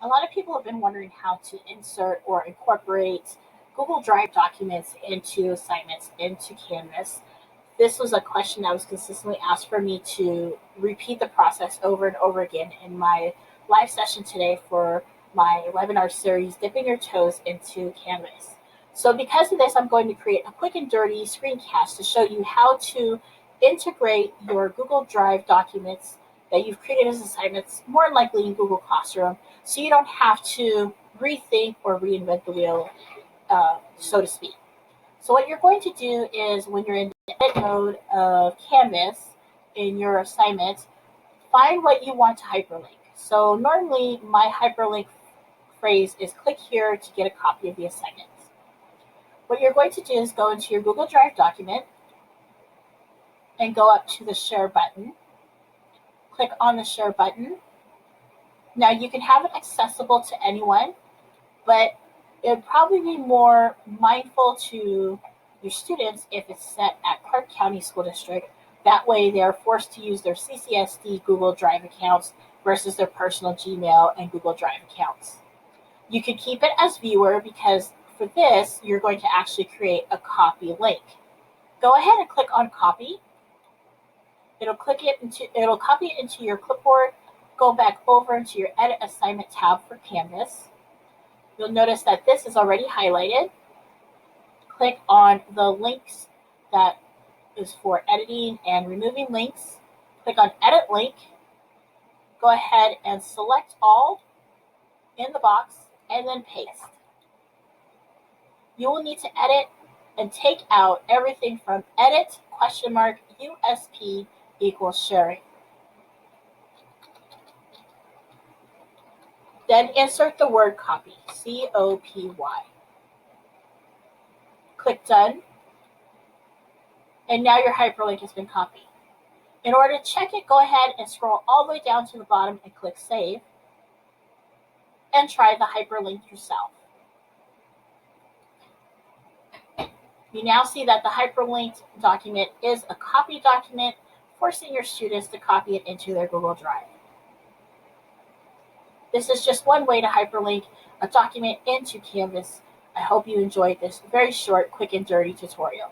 A lot of people have been wondering how to insert or incorporate Google Drive documents into assignments into Canvas. This was a question that was consistently asked for me to repeat the process over and over again in my live session today for my webinar series, Dipping Your Toes into Canvas. So because of this, I'm going to create a quick and dirty screencast to show you how to integrate your Google Drive documents that you've created as assignments more likely in Google Classroom, so you don't have to rethink or reinvent the wheel, so to speak. So what you're going to do is when you're in the edit mode of Canvas in your assignment, find what you want to hyperlink. So normally my hyperlink phrase is click here to get a copy of the assignment. What you're going to do is go into your Google Drive document and go up to the share button. Click on the share button. Now you can have it accessible to anyone, but it would probably be more mindful to your students if it's set at Clark County School District. That way they're forced to use their CCSD Google Drive accounts versus their personal Gmail and Google Drive accounts. You could keep it as viewer because for this, you're going to actually create a copy link. Go ahead and click on copy. It'll copy it into your clipboard. Go back over into your Edit Assignment tab for Canvas. You'll notice that this is already highlighted. Click on the links that is for editing and removing links. Click on Edit Link. Go ahead and select all in the box and then paste. You will need to edit and take out everything from edit USP equals sharing. Then insert the word copy, COPY. Click done. And now your hyperlink has been copied. In order to check it, go ahead and scroll all the way down to the bottom and click save. And try the hyperlink yourself. You now see that the hyperlinked document is a copy document, forcing your students to copy it into their Google Drive. This is just one way to hyperlink a document into Canvas. I hope you enjoyed this very short, quick, and dirty tutorial.